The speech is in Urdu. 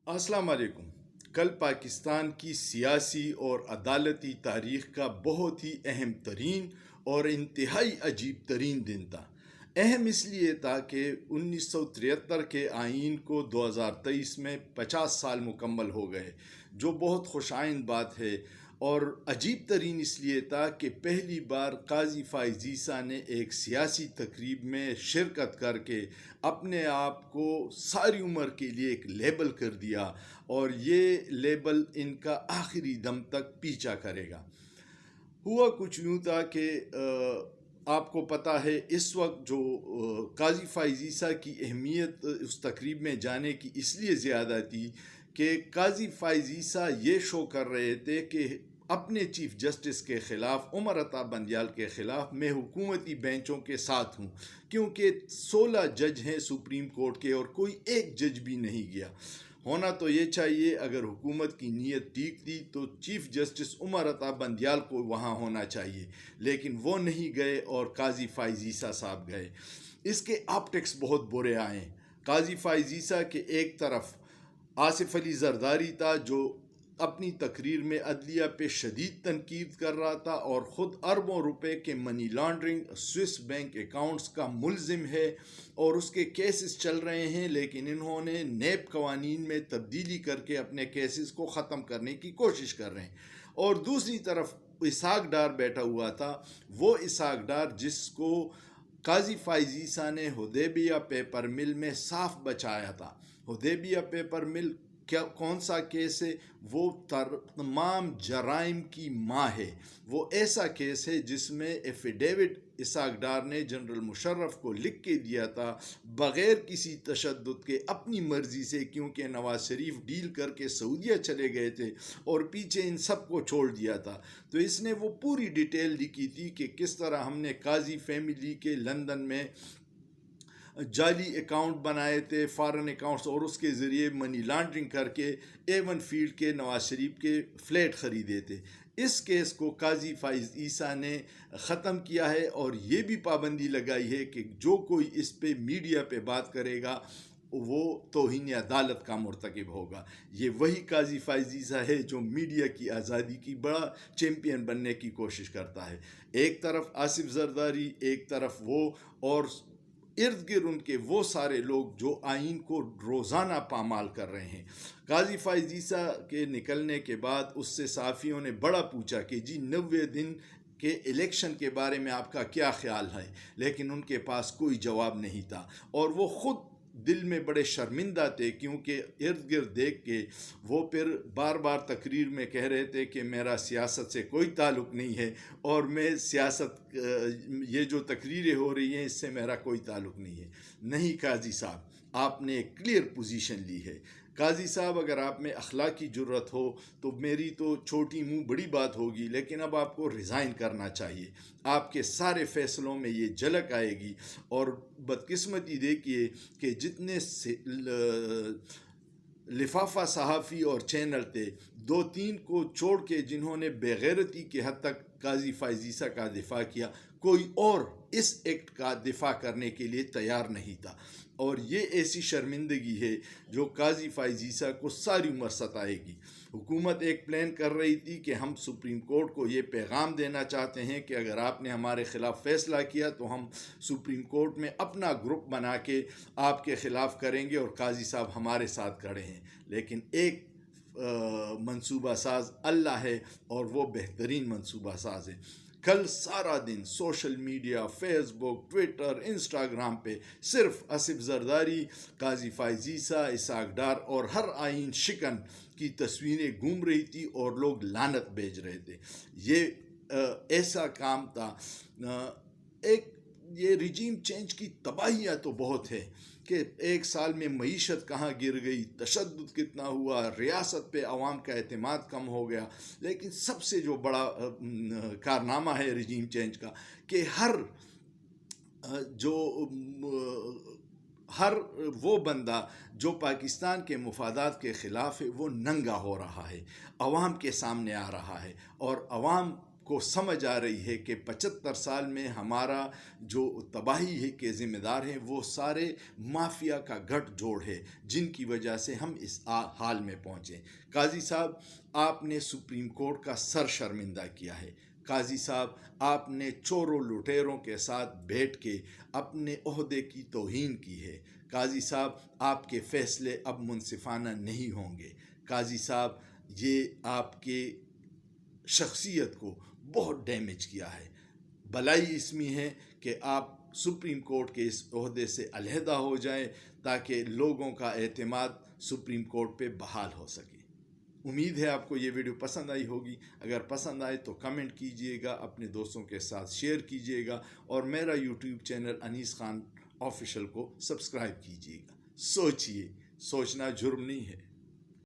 السلام علیکم۔ کل پاکستان کی سیاسی اور عدالتی تاریخ کا بہت ہی اہم ترین اور انتہائی عجیب ترین دن تھا۔ اہم اس لیے تھا کہ 1973 کے آئین کو 2023 میں 50 سال مکمل ہو گئے، جو بہت خوش آئند بات ہے، اور عجیب ترین اس لیے تھا کہ پہلی بار قاضی فائز عیسیٰ نے ایک سیاسی تقریب میں شرکت کر کے اپنے آپ کو ساری عمر کے لیے ایک لیبل کر دیا، اور یہ لیبل ان کا آخری دم تک پیچھا کرے گا۔ ہوا کچھ یوں تھا کہ آپ کو پتہ ہے اس وقت جو قاضی فائز عیسیٰ کی اہمیت اس تقریب میں جانے کی اس لیے زیادہ تھی کہ قاضی فائز عیسیٰ یہ شو کر رہے تھے کہ اپنے چیف جسٹس کے خلاف، عمر عطا بندیال کے خلاف، میں حکومتی بینچوں کے ساتھ ہوں، کیونکہ 16 جج ہیں سپریم کورٹ کے اور کوئی ایک جج بھی نہیں گیا۔ ہونا تو یہ چاہیے، اگر حکومت کی نیت ٹھیک تھی تو چیف جسٹس عمر عطا بندیال کو وہاں ہونا چاہیے، لیکن وہ نہیں گئے اور قاضی فائز عیسیٰ صاحب گئے۔ اس کے آپٹکس بہت برے آئے۔ قاضی فائز عیسیٰ کے ایک طرف آصف علی زرداری تھا، جو اپنی تقریر میں عدلیہ پہ شدید تنقید کر رہا تھا اور خود اربوں روپے کے money laundering Swiss bank accounts کا ملزم ہے، اور اس کے کیسز چل رہے ہیں، لیکن انہوں نے نیب قوانین میں تبدیلی کر کے اپنے کیسز کو ختم کرنے کی کوشش کر رہے ہیں۔ اور دوسری طرف اسحاق ڈار بیٹھا ہوا تھا، وہ اسحاق ڈار جس کو قاضی فائز عیسیٰ نے حدیبیہ پیپر مل میں صاف بچایا تھا۔ حدیبیہ پیپر مل کون سا کیس ہے؟ وہ تمام جرائم کی ماں ہے۔ وہ ایسا کیس ہے جس میں ایفیڈیوٹ اسحاق ڈار نے جنرل مشرف کو لکھ کے دیا تھا، بغیر کسی تشدد کے، اپنی مرضی سے، کیونکہ نواز شریف ڈیل کر کے سعودیہ چلے گئے تھے اور پیچھے ان سب کو چھوڑ دیا تھا۔ تو اس نے وہ پوری ڈیٹیل لکھی تھی کہ کس طرح ہم نے قاضی فیملی کے لندن میں جعلی اکاؤنٹ بنائے تھے، فارن اکاؤنٹس، اور اس کے ذریعے منی لانڈرنگ کر کے ایون فیلڈ کے نواز شریف کے فلیٹ خریدے تھے۔ اس کیس کو قاضی فائز عیسیٰ نے ختم کیا ہے، اور یہ بھی پابندی لگائی ہے کہ جو کوئی اس پہ میڈیا پہ بات کرے گا وہ توہین عدالت کا مرتکب ہوگا۔ یہ وہی قاضی فائز عیسیٰ ہے جو میڈیا کی آزادی کی بڑا چیمپئن بننے کی کوشش کرتا ہے۔ ایک طرف آصف زرداری، ایک طرف وہ، اور ارد گرد ان کے وہ سارے لوگ جو آئین کو روزانہ پامال کر رہے ہیں۔ قاضی فائز عیسیٰ کے نکلنے کے بعد اس سے صحافیوں نے بڑا پوچھا کہ جی 90 دن کے الیکشن کے بارے میں آپ کا کیا خیال ہے، لیکن ان کے پاس کوئی جواب نہیں تھا، اور وہ خود دل میں بڑے شرمندہ تھے، کیونکہ ارد گرد دیکھ کے وہ پھر بار بار تقریر میں کہہ رہے تھے کہ میرا سیاست سے کوئی تعلق نہیں ہے، اور میں سیاست، یہ جو تقریریں ہو رہی ہیں اس سے میرا کوئی تعلق نہیں ہے۔ نہیں قاضی صاحب، آپ نے ایک کلیئر پوزیشن لی ہے۔ قاضی صاحب، اگر آپ میں اخلاقی جرت ہو تو میری تو چھوٹی منہ بڑی بات ہوگی، لیکن اب آپ کو ریزائن کرنا چاہیے۔ آپ کے سارے فیصلوں میں یہ جھلک آئے گی، اور بدقسمتی دیکھیے کہ جتنے لفافہ صحافی اور چینل تھے، 2-3 کو چھوڑ کے جنہوں نے بے غیرتی کے حد تک قاضی فائز عیسیٰ کا دفاع کیا، کوئی اور اس ایکٹ کا دفاع کرنے کے لیے تیار نہیں تھا۔ اور یہ ایسی شرمندگی ہے جو قاضی فائز عیسیٰ کو ساری عمر ستائے گی۔ حکومت ایک پلان کر رہی تھی کہ ہم سپریم کورٹ کو یہ پیغام دینا چاہتے ہیں کہ اگر آپ نے ہمارے خلاف فیصلہ کیا تو ہم سپریم کورٹ میں اپنا گروپ بنا کے آپ کے خلاف کریں گے، اور قاضی صاحب ہمارے ساتھ کھڑے ہیں۔ لیکن ایک منصوبہ ساز اللہ ہے، اور وہ بہترین منصوبہ ساز ہے۔ کل سارا دن سوشل میڈیا، فیس بک، ٹویٹر، انسٹاگرام پہ صرف آصف زرداری، قاضی فائز عیسیٰ، اسحاق ڈار اور ہر آئین شکن کی تصویریں گھوم رہی تھی، اور لوگ لعنت بھیج رہے تھے۔ یہ ایسا کام تھا۔ یہ رجیم چینج کی تباہیاں تو بہت ہے کہ ایک سال میں معیشت کہاں گر گئی، تشدد کتنا ہوا، ریاست پہ عوام کا اعتماد کم ہو گیا، لیکن سب سے جو بڑا کارنامہ ہے رجیم چینج کا کہ ہر وہ بندہ جو پاکستان کے مفادات کے خلاف ہے وہ ننگا ہو رہا ہے، عوام کے سامنے آ رہا ہے، اور عوام کو سمجھ آ رہی ہے کہ 75 سال میں ہمارا جو تباہی ہے کے ذمہ دار ہیں وہ سارے مافیا کا گٹھ جوڑ ہے، جن کی وجہ سے ہم اس حال میں پہنچے۔ قاضی صاحب، آپ نے سپریم کورٹ کا سر شرمندہ کیا ہے۔ قاضی صاحب، آپ نے چوروں لٹیروں کے ساتھ بیٹھ کے اپنے عہدے کی توہین کی ہے۔ قاضی صاحب، آپ کے فیصلے اب منصفانہ نہیں ہوں گے۔ قاضی صاحب، یہ آپ کے شخصیت کو بہت ڈیمیج کیا ہے۔ بلائی اس میں ہے کہ آپ سپریم کورٹ کے اس عہدے سے علیحدہ ہو جائیں تاکہ لوگوں کا اعتماد سپریم کورٹ پہ بحال ہو سکے۔ امید ہے آپ کو یہ ویڈیو پسند آئی ہوگی۔ اگر پسند آئے تو کمنٹ کیجئے گا، اپنے دوستوں کے ساتھ شیئر کیجئے گا، اور میرا یوٹیوب چینل انیس خان آفیشل کو سبسکرائب کیجئے گا۔ سوچئے، سوچنا جرم نہیں ہے۔